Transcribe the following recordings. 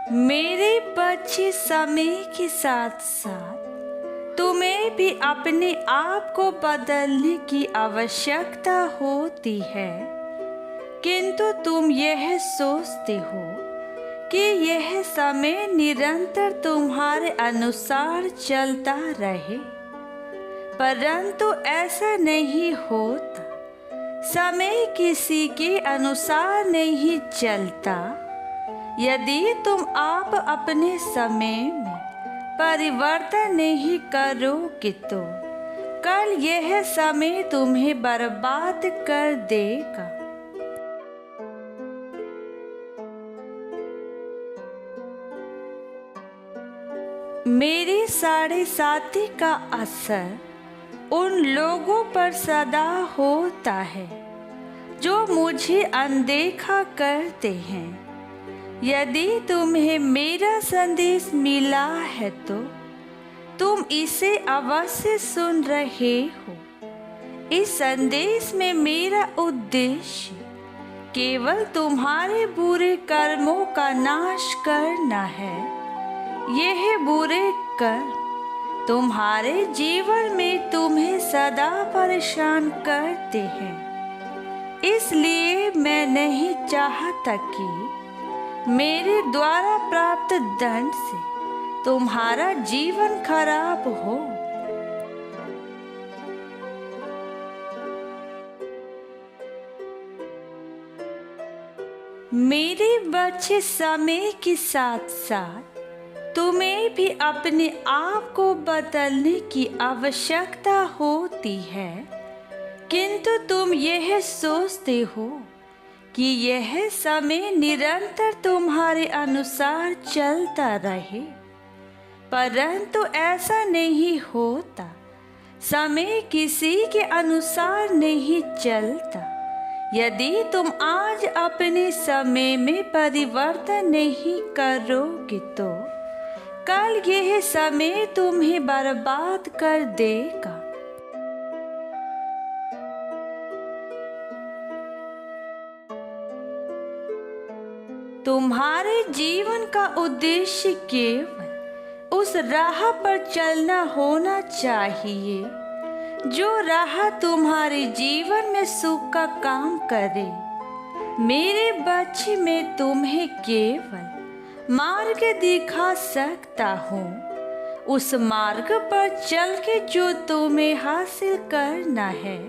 मेरे बच्चे, समय के साथ साथ तुम्हें भी अपने आप को बदलने की आवश्यकता होती है, किंतु तुम यह सोचते हो कि यह समय निरंतर तुम्हारे अनुसार चलता रहे, परंतु ऐसा नहीं होता। समय किसी के अनुसार नहीं चलता। यदि तुम आप अपने समय में परिवर्तन नहीं करोगे तो कल यह समय तुम्हें बर्बाद कर देगा। मेरी साढ़े का असर उन लोगों पर सदा होता है जो मुझे अनदेखा करते हैं। यदि तुम्हें मेरा संदेश मिला है तो तुम इसे अवश्य सुन रहे हो। इस संदेश में मेरा उद्देश्य केवल तुम्हारे बुरे कर्मों का नाश करना है। यह बुरे कर्म तुम्हारे जीवन में तुम्हें सदा परेशान करते हैं। इसलिए मैं नहीं चाहता कि मेरे द्वारा प्राप्त दंड से तुम्हारा जीवन खराब हो। मेरे बच्चे, समय के साथ साथ तुम्हें भी अपने आप को बदलने की आवश्यकता होती है, किंतु तुम यह सोचते हो कि यह समय निरंतर तुम्हारे अनुसार चलता रहे, परंतु ऐसा नहीं होता। समय किसी के अनुसार नहीं चलता। यदि तुम आज अपने समय में परिवर्तन नहीं करोगे तो कल यह समय तुम्हें बर्बाद कर देगा। तुम्हारे जीवन का उद्देश्य केवल उस राह पर चलना होना चाहिए जो राह तुम्हारे जीवन में सुख का काम करे। मेरे बच्चे, मैं तुम्हें केवल मार्ग दिखा सकता हूँ। उस मार्ग पर चल के जो तुम्हें हासिल करना है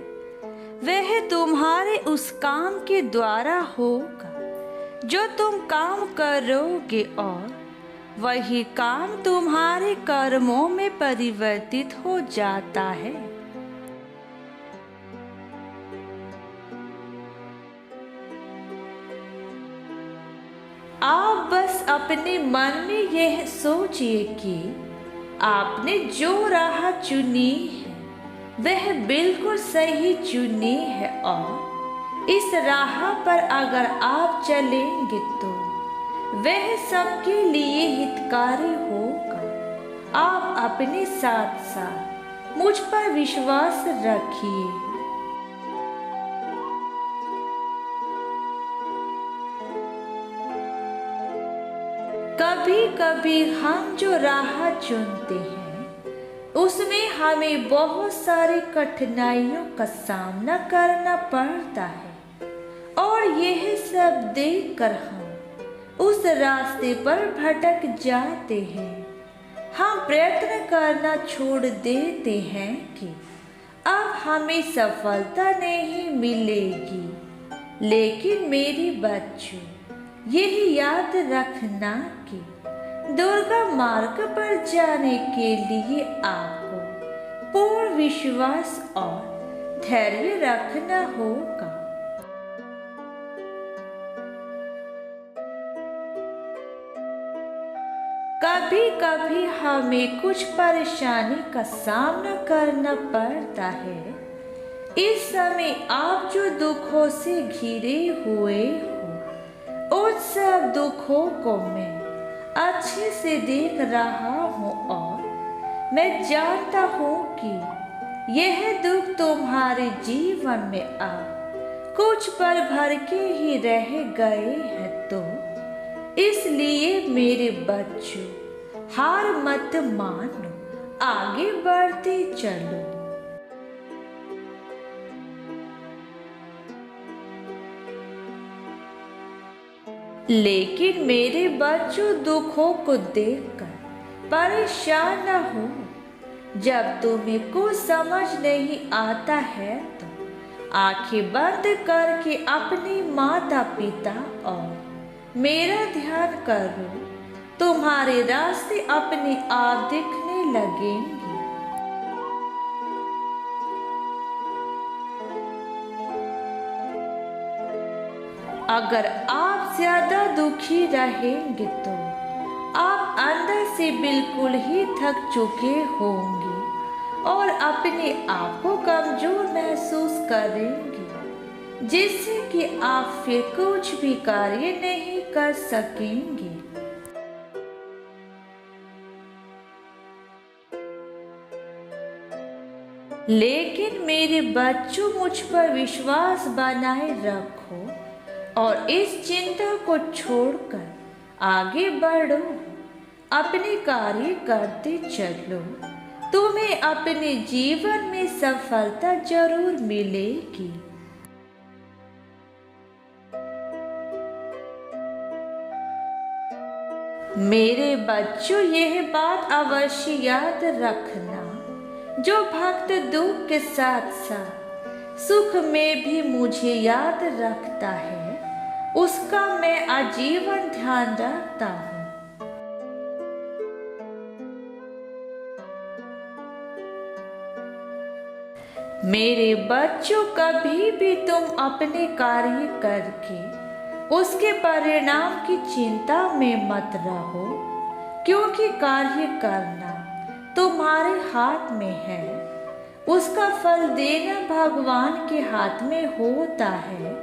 वह तुम्हारे उस काम के द्वारा होगा जो तुम काम करोगे, और वही काम तुम्हारे कर्मों में परिवर्तित हो जाता है। आप बस अपने मन में यह सोचिए कि आपने जो राह चुनी है वह बिल्कुल सही चुनी है, और इस राह पर अगर आप चलेंगे तो वह सबके लिए हितकारी होगा। आप अपने साथ साथ मुझ पर विश्वास रखिए। कभी कभी हम जो राह चुनते हैं उसमें हमें बहुत सारी कठिनाइयों का सामना करना पड़ता है, और यह सब देखकर हम उस रास्ते पर भटक जाते हैं। हम प्रयत्न करना छोड़ देते हैं कि अब हमें सफलता नहीं मिलेगी। लेकिन मेरे बच्चों, यही याद रखना कि दुर्गम मार्ग पर जाने के लिए आपको पूर्ण विश्वास और धैर्य रखना होगा। कभी कभी हमें कुछ परेशानी का सामना करना पड़ता है। इस समय आप जो दुखों से घिरे हुए हो उन सब दुखों को मैं अच्छे से देख रहा हूँ, और मैं जानता हूँ कि यह दुख तुम्हारे जीवन में अब कुछ पल भर के ही रह गए हैं, तो इसलिए मेरे बच्चों, हार मत मानो, आगे बढ़ते चलो। लेकिन मेरे बच्चों, दुखों को देखकर परेशान न हो। जब तुम्हें कुछ समझ नहीं आता है तो आंखें बंद करके अपने माता पिता और मेरा ध्यान करो। तुम्हारे रास्ते अपने आप दिखने लगेंगे। अगर आप ज्यादा दुखी रहेंगे तो आप अंदर से बिल्कुल ही थक चुके होंगे और अपने आप को कमजोर महसूस करेंगे, जिससे कि आप फिर कुछ भी कार्य नहीं कर सकेंगे। लेकिन मेरे बच्चों, मुझ पर विश्वास बनाए रखो और इस चिंता को छोड़कर आगे बढ़ो। अपने कार्य करते चलो। तुम्हें अपने जीवन में सफलता जरूर मिलेगी। मेरे बच्चों, यह बात अवश्य याद रखना, जो भक्त दुख के साथ साथ सुख में भी मुझे याद रखता है, उसका मैं आजीवन ध्यान रखता हूँ। मेरे बच्चों, कभी भी तुम अपने कार्य करके उसके परिणाम की चिंता में मत रहो, क्योंकि कार्य करना तुम्हारे हाथ में है। उसका फल देना भगवान के हाथ में होता है।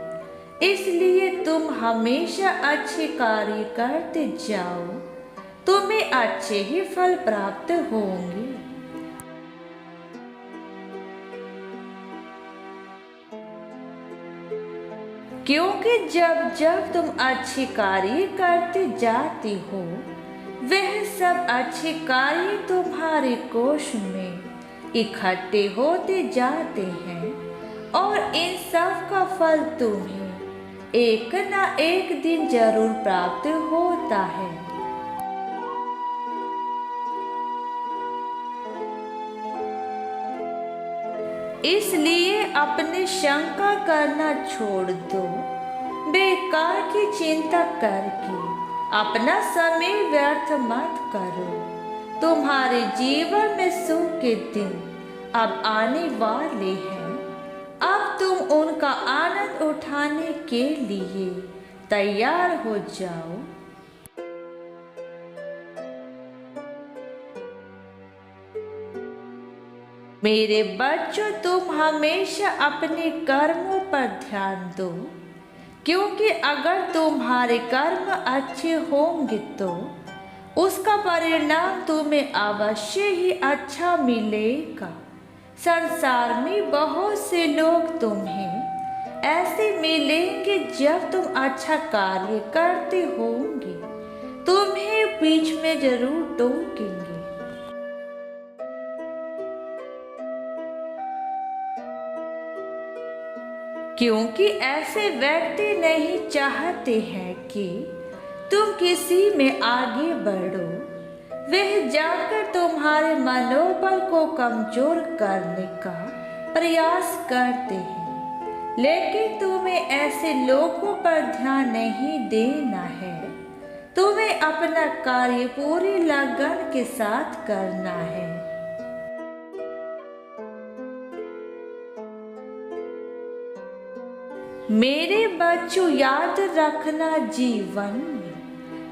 इसलिए तुम हमेशा अच्छे कार्य करते जाओ, तुम्हें अच्छे ही फल प्राप्त होंगे। क्योंकि जब जब तुम अच्छे कार्य करते जाती हो, वह सब अच्छे कार्य तुम्हारे कोष में इकट्ठे होते जाते हैं और इन सब का फल तुम्हें एक ना एक दिन जरूर प्राप्त होता है। इसलिए अपने शंका करना छोड़ दो। बेकार की चिंता करके अपना समय व्यर्थ मत करो। तुम्हारे जीवन में सुख के दिन अब आने वाले हैं। अब तुम उनका आनंद उठाने के लिए तैयार हो जाओ। मेरे बच्चों, तुम हमेशा अपने कर्मों पर ध्यान दो, क्योंकि अगर तुम्हारे कर्म अच्छे होंगे तो उसका परिणाम तुम्हें अवश्य ही अच्छा मिलेगा। संसार में बहुत से लोग तुम्हें ऐसे मिलेंगे, जब तुम अच्छा कार्य करते होंगे तुम्हें बीच में जरूर टोकेंगे। क्योंकि ऐसे व्यक्ति नहीं चाहते हैं कि तुम किसी में आगे बढ़ो। वह जानकर तुम्हारे मनोबल को कमजोर करने का प्रयास करते हैं, लेकिन तुम्हें ऐसे लोगों पर ध्यान नहीं देना है। तुम्हें अपना कार्य पूरी लगन के साथ करना है। मेरे बच्चों, याद रखना, जीवन में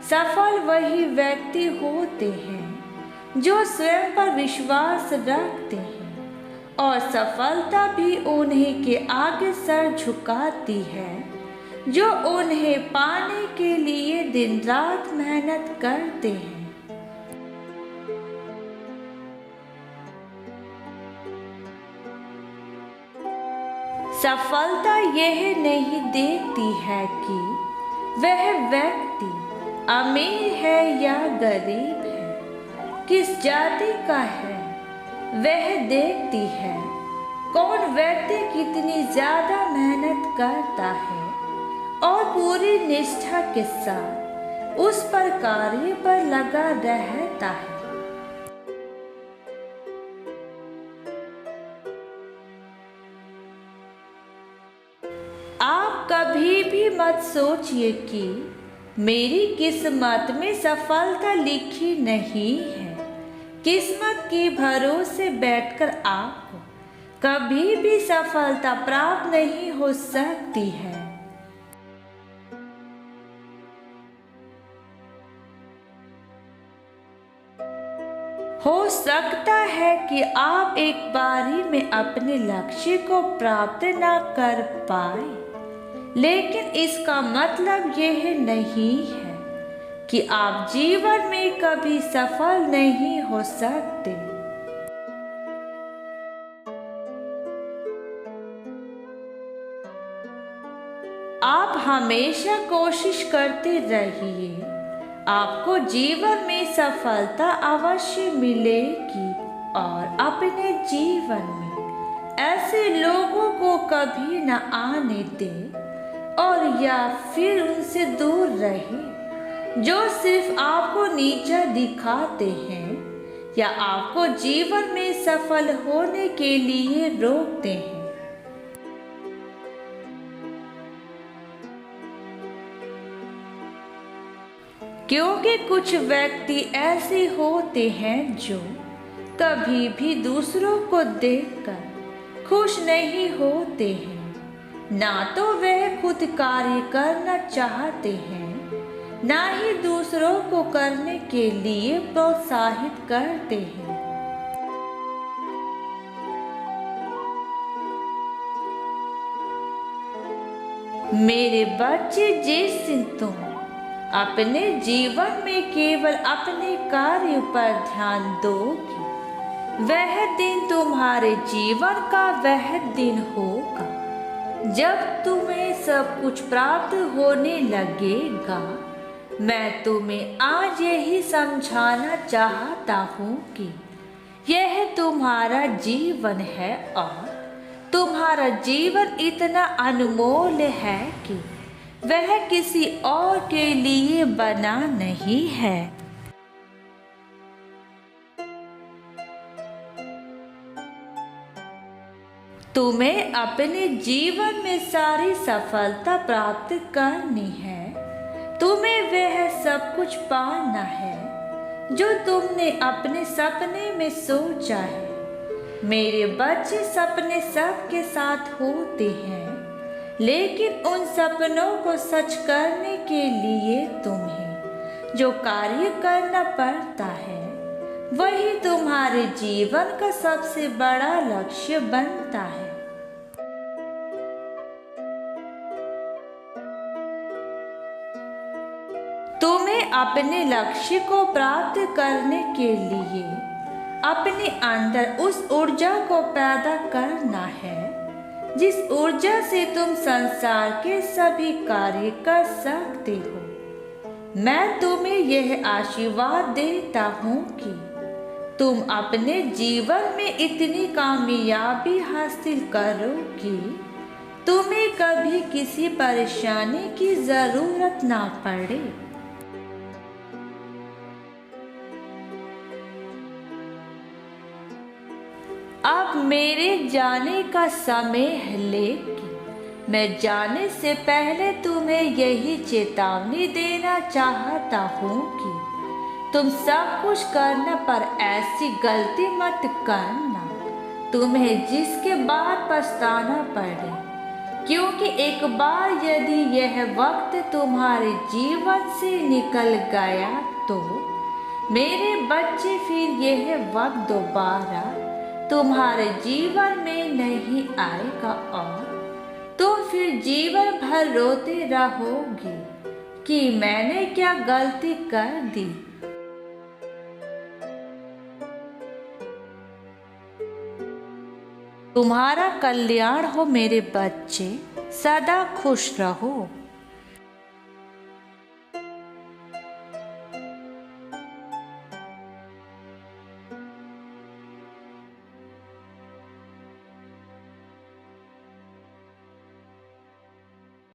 सफल वही व्यक्ति होते हैं जो स्वयं पर विश्वास रखते हैं, और सफलता भी उन्हीं के आगे सर झुकाती है जो उन्हें पाने के लिए दिन रात मेहनत करते हैं। सफलता यह नहीं देखती है कि वह व्यक्ति अमीर है या गरीब है, किस जाति का है वह देखती है। कौन व्यक्ति कितनी ज्यादा मेहनत करता है और पूरी निष्ठा के साथ उस पर कार्य पर लगा रहता है। आप कभी भी मत सोचिए कि मेरी किस्मत में सफलता लिखी नहीं है। किस्मत के भरोसे बैठकर आपको कभी भी सफलता प्राप्त नहीं हो सकती है। हो सकता है कि आप एक बारी में अपने लक्ष्य को प्राप्त ना कर पाए, लेकिन इसका मतलब यह नहीं है कि आप जीवन में कभी सफल नहीं हो सकते। आप हमेशा कोशिश करते रहिए, आपको जीवन में सफलता अवश्य मिलेगी। और अपने जीवन में ऐसे लोगों को कभी न आने दें और या फिर उनसे दूर रहें जो सिर्फ आपको नीचा दिखाते हैं या आपको जीवन में सफल होने के लिए रोकते हैं। क्योंकि कुछ व्यक्ति ऐसे होते हैं जो कभी भी दूसरों को देखकर खुश नहीं होते हैं। ना तो वह खुद कार्य करना चाहते हैं, ना ही दूसरों को करने के लिए प्रोत्साहित करते हैं। मेरे बच्चे, जिस दिन तुम अपने जीवन में केवल अपने कार्य पर ध्यान दोगे, वह दिन तुम्हारे जीवन का वह दिन होगा जब तुम्हें सब कुछ प्राप्त होने लगेगा। मैं तुम्हें आज यही समझाना चाहता हूँ कि यह तुम्हारा जीवन है और तुम्हारा जीवन इतना अनमोल है कि वह किसी और के लिए बना नहीं है। तुम्हें अपने जीवन में सारी सफलता प्राप्त करनी है। तुम्हें वह सब कुछ पाना है जो तुमने अपने सपने में सोचा है। मेरे बच्चे, सपने सबके साथ होते हैं, लेकिन उन सपनों को सच करने के लिए तुम्हें जो कार्य करना पड़ता है वही तुम्हारे जीवन का सबसे बड़ा लक्ष्य बनता है। तुम्हें अपने लक्ष्य को प्राप्त करने के लिए अपने अंदर उस ऊर्जा को पैदा करना है जिस ऊर्जा से तुम संसार के सभी कार्य कर सकते हो। मैं तुम्हें यह आशीर्वाद देता हूँ कि तुम अपने जीवन में इतनी कामयाबी हासिल करो कि तुम्हें कभी किसी परेशानी की जरूरत ना पड़े। अब मेरे जाने का समय है, लेकिन मैं जाने से पहले तुम्हें यही चेतावनी देना चाहता हूँ कि तुम सब कुछ करने पर ऐसी गलती मत करना तुम्हें जिसके बाद पछताना पड़े। क्योंकि एक बार यदि यह वक्त तुम्हारे जीवन से निकल गया तो मेरे बच्चे फिर यह वक्त दोबारा तुम्हारे जीवन में नहीं आएगा और तुम फिर जीवन भर रोते रहोगे कि मैंने क्या गलती कर दी। तुम्हारा कल्याण हो मेरे बच्चे, सदा खुश रहो।